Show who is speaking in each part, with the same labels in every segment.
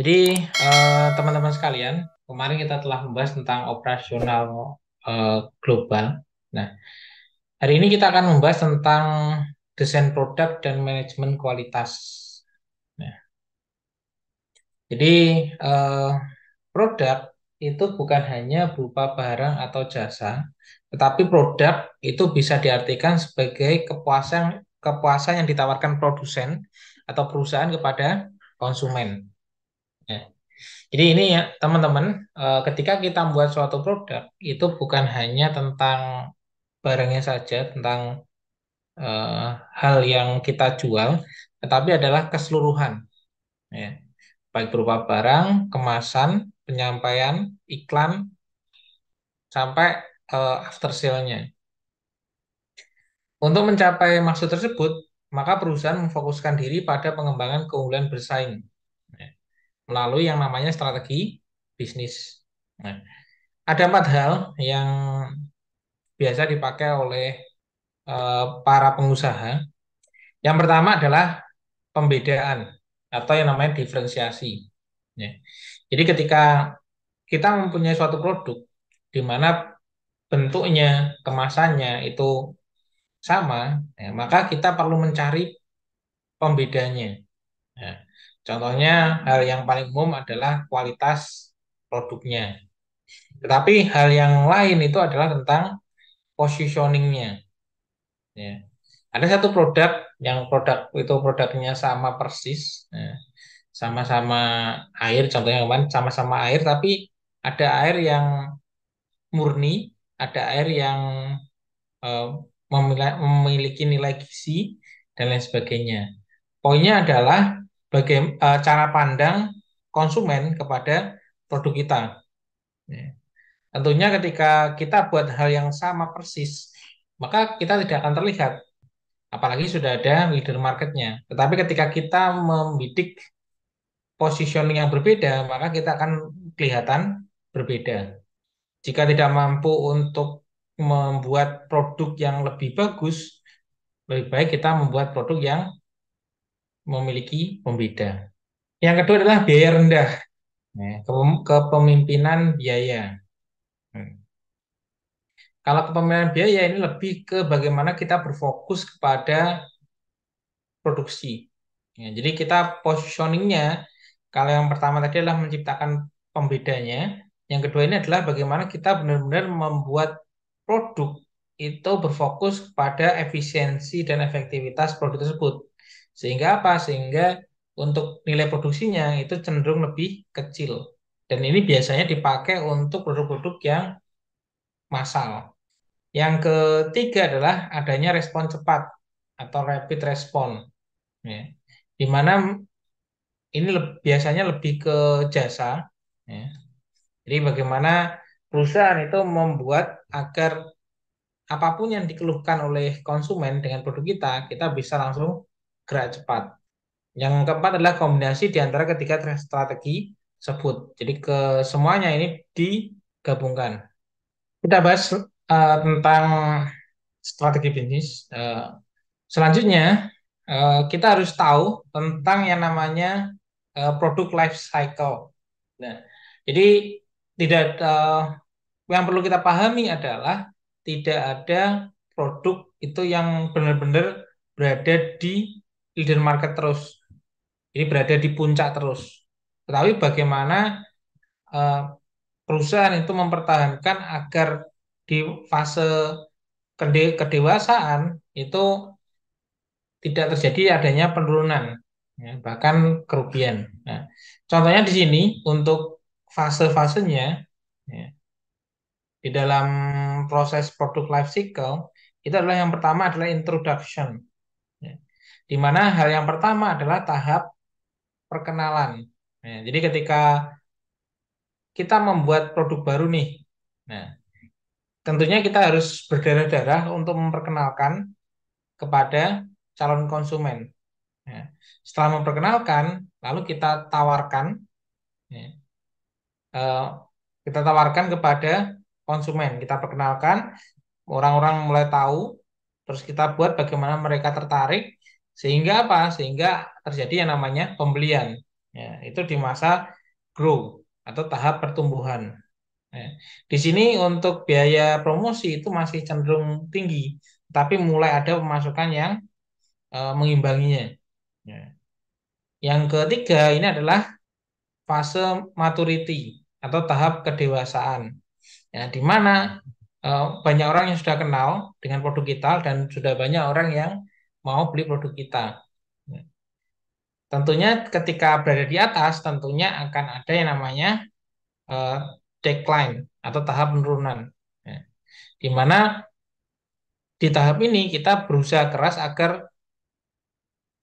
Speaker 1: Jadi, teman-teman sekalian, kemarin kita telah membahas tentang operasional global. Nah, hari ini kita akan membahas tentang desain produk dan manajemen kualitas. Nah, jadi, eh, produk itu bukan hanya berupa barang atau jasa, tetapi produk itu bisa diartikan sebagai kepuasan kepuasan yang ditawarkan produsen atau perusahaan kepada konsumen. Ya. Jadi ini ya teman-teman, ketika kita membuat suatu produk itu bukan hanya tentang barangnya saja, tentang eh, hal yang kita jual, tetapi adalah keseluruhan, ya. Baik berupa barang, kemasan, penyampaian, iklan, sampai after sale-nya. Untuk mencapai maksud tersebut, maka perusahaan memfokuskan diri pada pengembangan keunggulan bersaing, ya, melalui yang namanya strategi bisnis. Nah, ada 4 hal yang biasa dipakai oleh para pengusaha. Yang pertama adalah pembedaan atau yang namanya diferensiasi. Ya. Jadi ketika kita mempunyai suatu produk di mana bentuknya, kemasannya itu sama, ya, maka kita perlu mencari pembedanya. Ya. Contohnya hal yang paling umum adalah kualitas produknya. Tetapi hal yang lain itu adalah tentang positioningnya. Ya. Ada satu produk yang produk itu produknya sama persis, ya, sama-sama air, contohnya kemarin sama-sama air, tapi ada air yang murni, ada air yang eh, memiliki nilai gizi dan lain sebagainya. Poinnya adalah bagaimana cara pandang konsumen kepada produk kita. Ya. Tentunya ketika kita buat hal yang sama persis, maka kita tidak akan terlihat. Apalagi sudah ada leader marketnya. Tetapi ketika kita membidik positioning yang berbeda, maka kita akan kelihatan berbeda. Jika tidak mampu untuk membuat produk yang lebih bagus, lebih baik kita membuat produk yang memiliki pembeda. Yang kedua adalah biaya rendah. Nah, kepemimpinan biaya. Hmm. Kalau kepemimpinan biaya ini lebih ke bagaimana kita berfokus kepada produksi. Ya, jadi kita positioningnya, kalau yang pertama tadi adalah menciptakan pembedanya, yang kedua ini adalah bagaimana kita benar-benar membuat produk itu berfokus pada efisiensi dan efektivitas produk tersebut. Sehingga apa? Sehingga untuk nilai produksinya itu cenderung lebih kecil. Dan ini biasanya dipakai untuk produk-produk yang massal. Yang ketiga adalah adanya respon cepat atau rapid response, ya. Di mana ini biasanya lebih ke jasa, ya. Jadi bagaimana perusahaan itu membuat agar apapun yang dikeluhkan oleh konsumen dengan produk kita, kita bisa langsung gerak cepat. Yang keempat adalah kombinasi di antara ketiga strategi tersebut. Jadi ke semuanya ini digabungkan. Kita bahas tentang strategi bisnis. Selanjutnya, kita harus tahu tentang yang namanya produk life cycle. Nah, jadi tidak yang perlu kita pahami adalah tidak ada produk itu yang benar-benar berada di leader market terus. Jadi berada di puncak terus. Tetapi bagaimana eh, perusahaan itu mempertahankan agar di fase kedewasaan itu tidak terjadi adanya penurunan, ya, bahkan kerugian. Nah, contohnya di sini untuk fase-fasenya, ya, di dalam proses produk life cycle itu adalah yang pertama adalah introduction, ya, di mana hal yang pertama adalah tahap perkenalan. Ya, jadi ketika kita membuat produk baru nih, nah tentunya kita harus berdarah-darah untuk memperkenalkan kepada calon konsumen. Ya. Setelah memperkenalkan, lalu ya, eh, kita tawarkan kepada konsumen. Kita perkenalkan, orang-orang mulai tahu, terus kita buat bagaimana mereka tertarik, sehingga apa? Sehingga terjadi yang namanya pembelian. Ya, itu di masa grow atau tahap pertumbuhan. Ya. Di sini untuk biaya promosi itu masih cenderung tinggi, tapi mulai ada pemasukan yang mengimbanginya. Ya. Yang ketiga ini adalah fase maturity atau tahap kedewasaan. Ya, di mana banyak orang yang sudah kenal dengan produk kita dan sudah banyak orang yang mau beli produk kita. Ya. Tentunya ketika berada di atas, tentunya akan ada yang namanya eh, decline atau tahap penurunan. Ya. Di mana di tahap ini kita berusaha keras agar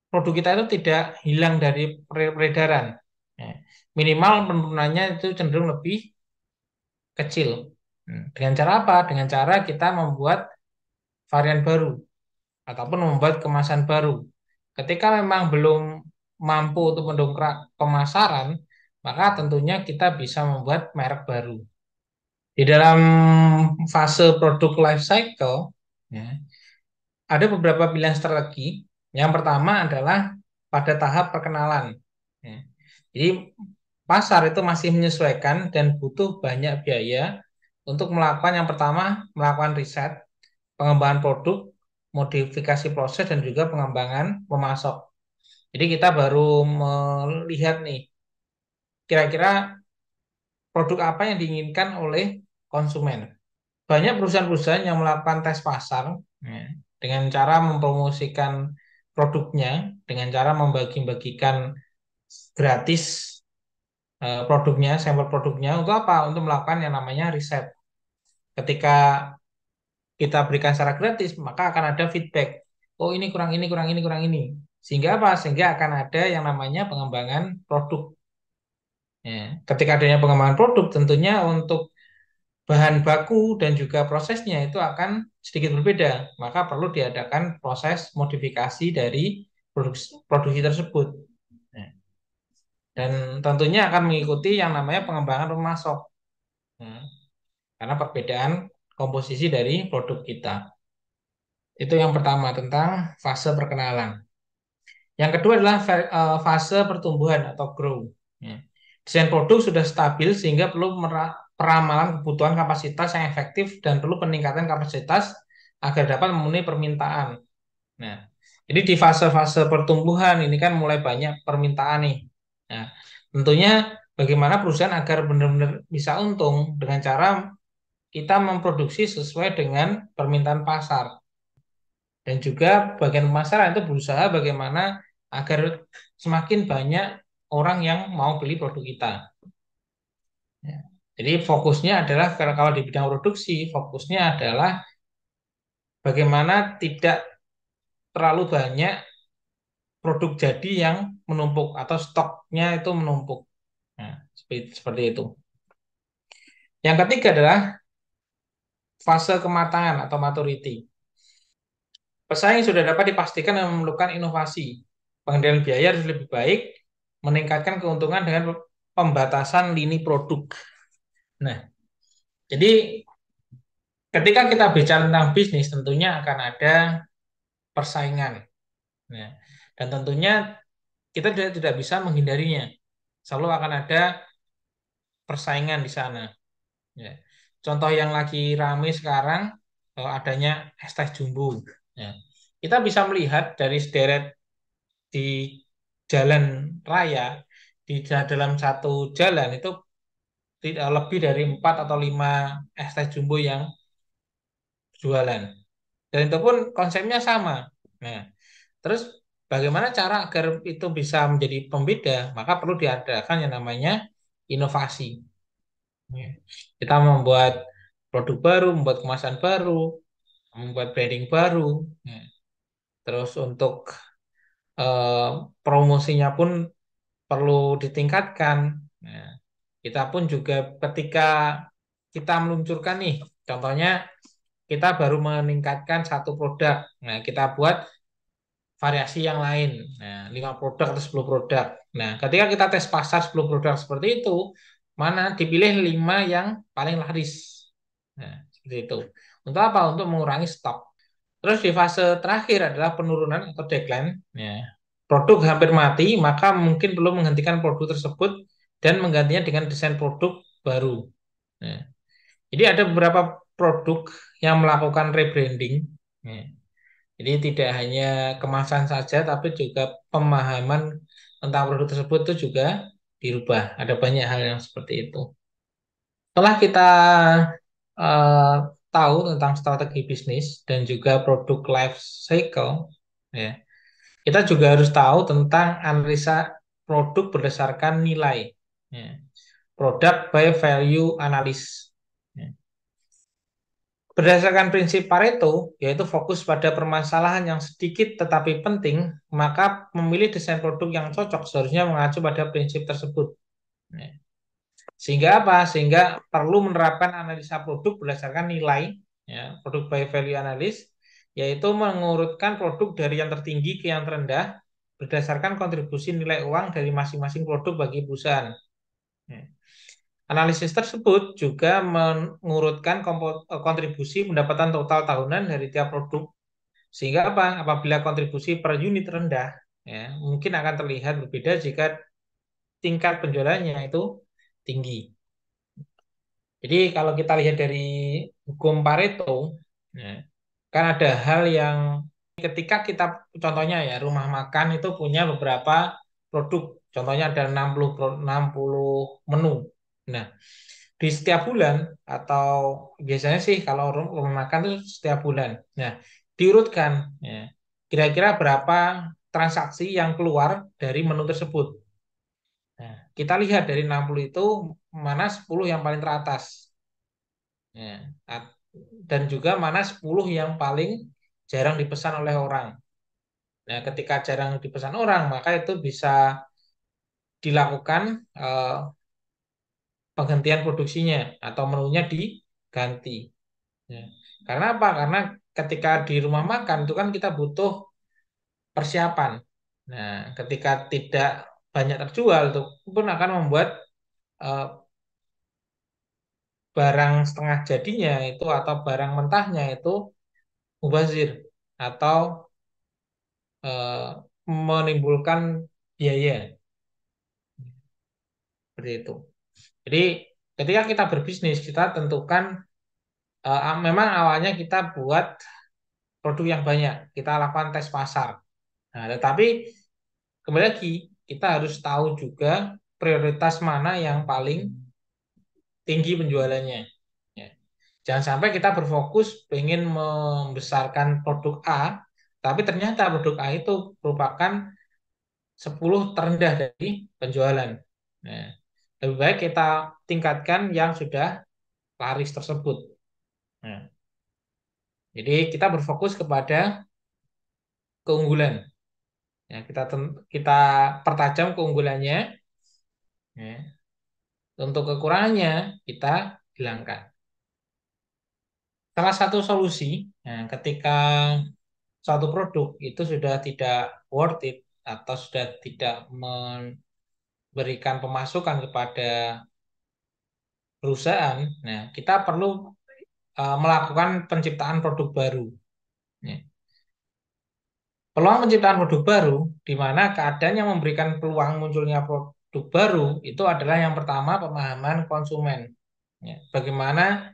Speaker 1: produk kita itu tidak hilang dari peredaran. Ya. Minimal penurunannya itu cenderung lebih kecil. Dengan cara apa? Dengan cara kita membuat varian baru ataupun membuat kemasan baru. Ketika memang belum mampu untuk mendongkrak pemasaran, maka tentunya kita bisa membuat merek baru. Di dalam fase produk life cycle, ya, ada beberapa pilihan strategi. Yang pertama adalah pada tahap perkenalan. Ya. Jadi pasar itu masih menyesuaikan dan butuh banyak biaya untuk melakukan yang pertama, melakukan riset, pengembangan produk, modifikasi proses, dan juga pengembangan pemasok. Jadi kita baru melihat nih, kira-kira produk apa yang diinginkan oleh konsumen. Banyak perusahaan-perusahaan yang melakukan tes pasar ya, dengan cara mempromosikan produknya, dengan cara membagi-bagikan gratis produknya, sampel produknya, untuk apa? Untuk melakukan yang namanya riset. Ketika kita berikan secara gratis, maka akan ada feedback. Oh, ini kurang ini, kurang ini, kurang ini. Sehingga apa? Sehingga akan ada yang namanya pengembangan produk. Ya. Ketika adanya pengembangan produk, tentunya untuk bahan baku dan juga prosesnya itu akan sedikit berbeda. Maka perlu diadakan proses modifikasi dari produksi tersebut. Ya. Dan tentunya akan mengikuti yang namanya pengembangan pemasok. Ya. Karena perbedaan komposisi dari produk kita. Itu yang pertama tentang fase perkenalan. Yang kedua adalah fase pertumbuhan atau grow. Ya. Desain produk sudah stabil sehingga perlu peramalan kebutuhan kapasitas yang efektif dan perlu peningkatan kapasitas agar dapat memenuhi permintaan. Nah, jadi di fase-fase pertumbuhan ini kan mulai banyak permintaan nih. Nah, tentunya bagaimana perusahaan agar benar-benar bisa untung dengan cara kita memproduksi sesuai dengan permintaan pasar. Dan juga bagian pemasaran itu berusaha bagaimana agar semakin banyak orang yang mau beli produk kita. Ya. Jadi fokusnya adalah kalau di bidang produksi, fokusnya adalah bagaimana tidak terlalu banyak produk jadi yang menumpuk atau stoknya itu menumpuk. Nah, seperti itu. Yang ketiga adalah fase kematangan atau maturity. Pesaing sudah dapat dipastikan yang memerlukan inovasi. Pengendalian biaya harus lebih baik, meningkatkan keuntungan dengan pembatasan lini produk. Nah, jadi ketika kita bicara tentang bisnis, tentunya akan ada persaingan. Nah, dan tentunya kita tidak bisa menghindarinya. Selalu akan ada persaingan di sana. Ya. Contoh yang lagi ramai sekarang adanya es teh jumbo. Ya. Kita bisa melihat dari sederet di jalan raya, di dalam satu jalan itu tidak lebih dari 4 atau 5 es teh jumbo yang jualan. Dan itu pun konsepnya sama. Nah, terus bagaimana cara agar itu bisa menjadi pembeda? Maka perlu diadakan yang namanya inovasi. Ya. Kita membuat produk baru, membuat kemasan baru, membuat branding baru. Ya. Terus untuk eh, promosinya pun perlu ditingkatkan. Nah, kita pun juga ketika kita meluncurkan nih, contohnya kita baru meningkatkan satu produk. Nah, kita buat variasi yang lain. Nah, 5 produk atau 10 produk. Nah, ketika kita tes pasar 10 produk seperti itu, mana dipilih 5 yang paling laris. Nah, seperti itu. Untuk apa? Untuk mengurangi stok. Terus di fase terakhir adalah penurunan atau decline. Ya. produk hampir mati, maka mungkin perlu menghentikan produk tersebut dan menggantinya dengan desain produk baru. Nah, jadi ada beberapa produk yang melakukan rebranding. Nah, jadi tidak hanya kemasan saja, tapi juga pemahaman tentang produk tersebut itu juga dirubah. Ada banyak hal yang seperti itu. Setelah kita eh, tahu tentang strategi bisnis dan juga produk life cycle, ya, kita juga harus tahu tentang analisa produk berdasarkan nilai. Ya. Product by value analysis. Ya. Berdasarkan prinsip Pareto, yaitu fokus pada permasalahan yang sedikit tetapi penting, maka memilih desain produk yang cocok seharusnya mengacu pada prinsip tersebut. Ya. Sehingga apa? Sehingga perlu menerapkan analisa produk berdasarkan nilai, ya, produk by value analysis, yaitu mengurutkan produk dari yang tertinggi ke yang terendah berdasarkan kontribusi nilai uang dari masing-masing produk bagi perusahaan. Ya. Analisis tersebut juga mengurutkan kontribusi pendapatan total tahunan dari tiap produk. Sehingga apa? Apabila kontribusi per unit rendah, ya, mungkin akan terlihat berbeda jika tingkat penjualannya itu tinggi. Jadi kalau kita lihat dari hukum Pareto, ya, kan ada hal yang ketika kita contohnya ya rumah makan itu punya beberapa produk, contohnya ada 60 menu. Nah, di setiap bulan atau biasanya sih kalau rumah makan itu setiap bulan. Nah, diurutkan ya. Kira-kira berapa transaksi yang keluar dari menu tersebut. Nah, kita lihat dari 60 itu mana 10 yang paling teratas. Ya. Dan juga mana 10 yang paling jarang dipesan oleh orang. Nah, ketika jarang dipesan orang, maka itu bisa dilakukan penghentian produksinya atau menunya diganti. Ya. Karena apa? Karena ketika di rumah makan itu kan kita butuh persiapan. Nah, ketika tidak banyak terjual, itu pun akan membuat eh, barang setengah jadinya itu atau barang mentahnya itu mubazir atau eh, menimbulkan biaya seperti itu. Jadi ketika kita berbisnis kita tentukan memang awalnya kita buat produk yang banyak, kita lakukan tes pasar. Nah, tetapi kembali lagi kita harus tahu juga prioritas mana yang paling tinggi penjualannya. Ya. Jangan sampai kita berfokus pengen membesarkan produk A, tapi ternyata produk A itu merupakan 10 terendah dari penjualan. Nah, lebih baik kita tingkatkan yang sudah laris tersebut. Nah, jadi kita berfokus kepada keunggulan. Ya, kita pertajam keunggulannya. Ya. Untuk kekurangannya kita hilangkan. Salah satu solusi, ya, ketika suatu produk itu sudah tidak worth it atau sudah tidak memberikan pemasukan kepada perusahaan, nah kita perlu melakukan penciptaan produk baru. Ya. Peluang penciptaan produk baru, di mana keadaan yang memberikan peluang munculnya produk baru itu adalah yang pertama pemahaman konsumen. Ya. Bagaimana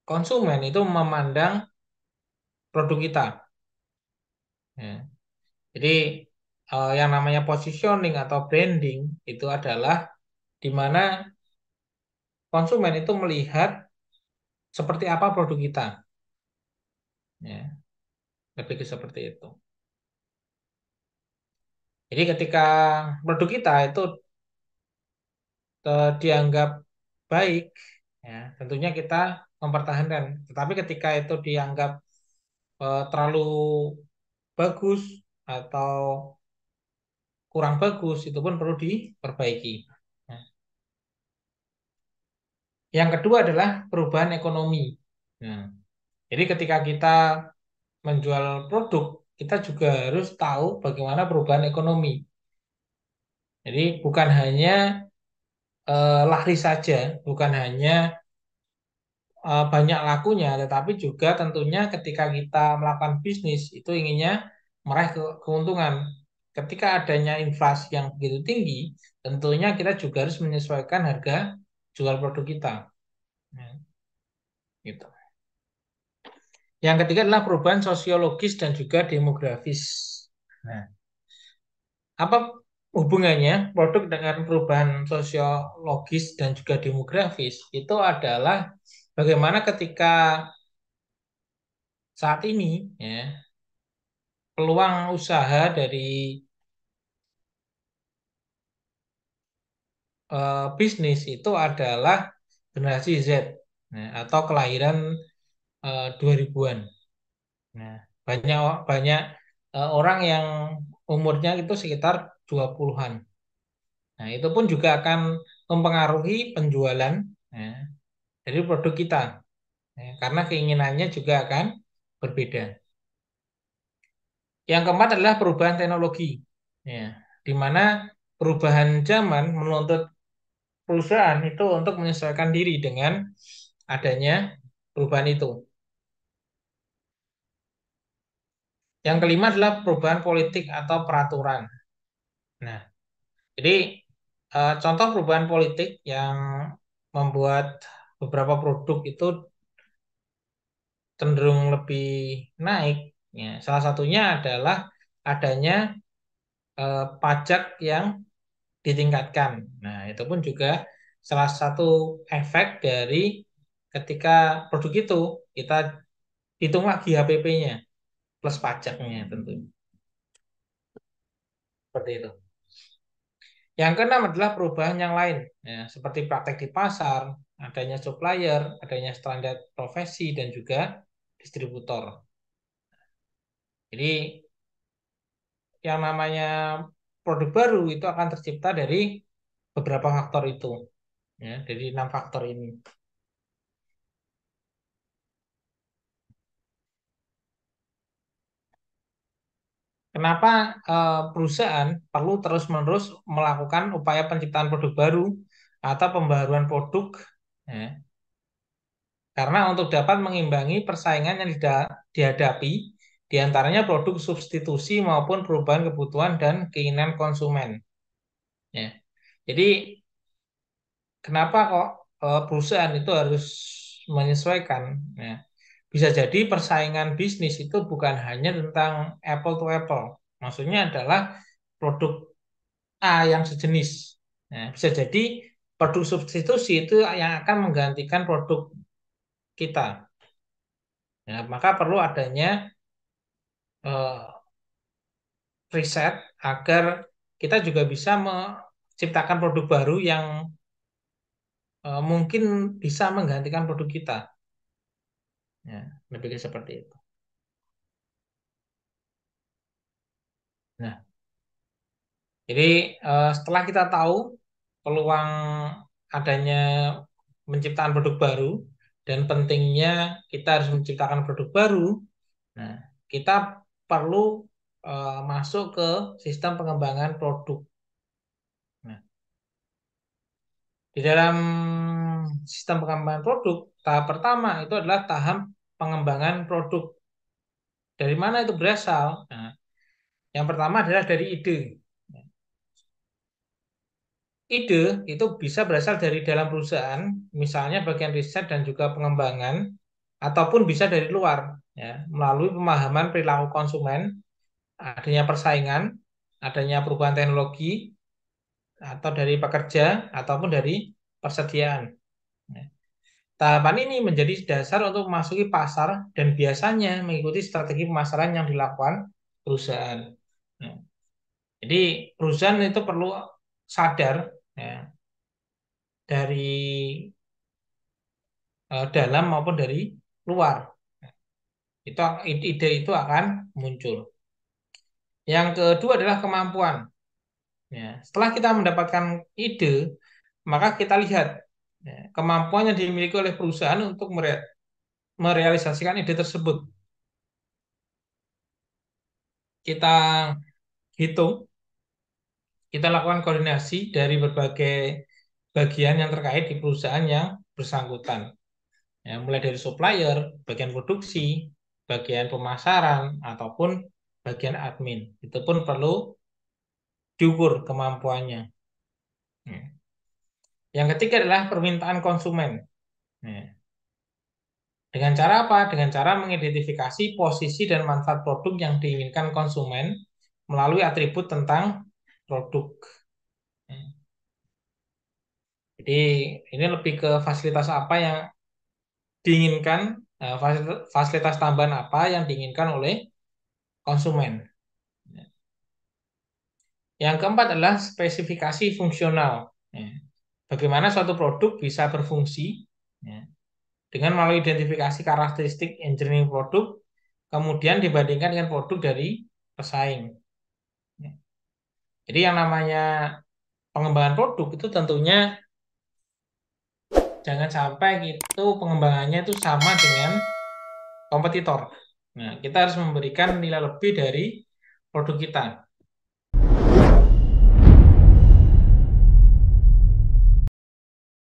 Speaker 1: konsumen itu memandang produk kita. Ya. Jadi yang namanya positioning atau branding itu adalah di mana konsumen itu melihat seperti apa produk kita. Ya. Lebih ke seperti itu. Jadi ketika produk kita itu dianggap baik, ya, tentunya kita mempertahankan. Tetapi ketika itu dianggap terlalu bagus atau kurang bagus, itu pun perlu diperbaiki. Nah, yang kedua adalah perubahan ekonomi. Nah, jadi ketika kita menjual produk, kita juga harus tahu bagaimana perubahan ekonomi. Jadi bukan hanya laris saja, bukan hanya banyak lakunya, tetapi juga tentunya ketika kita melakukan bisnis itu inginnya meraih keuntungan. ketika adanya inflasi yang begitu tinggi, tentunya kita juga harus menyesuaikan harga jual produk kita. Nah, gitu. Yang ketiga adalah perubahan sosiologis dan juga demografis. Nah, apa hubungannya produk dengan perubahan sosiologis dan juga demografis? Itu adalah bagaimana ketika saat ini ya, peluang usaha dari bisnis itu adalah generasi Z, nah, atau kelahiran 2000-an. Nah, banyak banyak orang yang umurnya itu sekitar 20-an. Nah, itu pun juga akan mempengaruhi penjualan ya, dari produk kita. Ya, karena keinginannya juga akan berbeda. Yang keempat adalah perubahan teknologi. Ya, di mana perubahan zaman menuntut perusahaan itu untuk menyesuaikan diri dengan adanya perubahan itu. Yang kelima adalah perubahan politik atau peraturan. Nah, jadi contoh perubahan politik yang membuat beberapa produk itu cenderung lebih naik. Ya, salah satunya adalah adanya pajak yang ditingkatkan. Nah, itu pun juga salah satu efek dari ketika produk itu kita hitung lagi HPP-nya plus pajaknya tentunya. Seperti itu. Yang keenam adalah perubahan yang lain, ya, seperti praktek di pasar, adanya supplier, adanya standar profesi, dan juga distributor. Jadi yang namanya produk baru itu akan tercipta dari beberapa faktor itu, ya, dari 6 faktor ini. Kenapa perusahaan perlu terus-menerus melakukan upaya penciptaan produk baru atau pembaruan produk? Ya, karena untuk dapat mengimbangi persaingan yang dihadapi, diantaranya produk substitusi maupun perubahan kebutuhan dan keinginan konsumen. Ya. Jadi kenapa kok perusahaan itu harus menyesuaikan? Ya. Bisa jadi persaingan bisnis itu bukan hanya tentang apple to apple. Maksudnya adalah produk A yang sejenis. Nah, bisa jadi produk substitusi itu yang akan menggantikan produk kita. Ya, maka perlu adanya eh, riset agar kita juga bisa menciptakan produk baru yang mungkin bisa menggantikan produk kita. Ya, lebih ke seperti itu. Nah, jadi setelah kita tahu peluang adanya menciptakan produk baru dan pentingnya kita harus menciptakan produk baru, nah kita perlu masuk ke sistem pengembangan produk. Nah, di dalam sistem pengembangan produk, tahap pertama itu adalah tahap pengembangan produk. Dari mana itu berasal? Nah, yang pertama adalah dari ide. Ide itu bisa berasal dari dalam perusahaan, misalnya bagian riset dan juga pengembangan, ataupun bisa dari luar, ya, melalui pemahaman perilaku konsumen, adanya persaingan, adanya perubahan teknologi, atau dari pekerja, ataupun dari persediaan. Ya. Tahapan ini menjadi dasar untuk memasuki pasar dan biasanya mengikuti strategi pemasaran yang dilakukan perusahaan. Ya. Jadi perusahaan itu perlu sadar ya, dari dalam maupun dari luar. Itu ide itu akan muncul. Yang kedua adalah kemampuan. Ya, setelah kita mendapatkan ide, maka kita lihat ya, kemampuan yang dimiliki oleh perusahaan untuk merealisasikan ide tersebut. Kita hitung, kita lakukan koordinasi dari berbagai bagian yang terkait di perusahaan yang bersangkutan. Ya, mulai dari supplier, bagian produksi, bagian pemasaran, ataupun bagian admin. Itu pun perlu diukur kemampuannya. Yang ketiga adalah permintaan konsumen. Dengan cara apa? Dengan cara mengidentifikasi posisi dan manfaat produk yang diinginkan konsumen melalui atribut tentang produk. Jadi ini lebih ke fasilitas apa yang diinginkan, fasilitas tambahan apa yang diinginkan oleh konsumen. Yang keempat adalah spesifikasi fungsional. Bagaimana suatu produk bisa berfungsi dengan melalui identifikasi karakteristik engineering produk, kemudian dibandingkan dengan produk dari pesaing. Jadi yang namanya pengembangan produk itu tentunya jangan sampai itu pengembangannya itu sama dengan kompetitor. Nah, kita harus memberikan nilai lebih dari produk kita.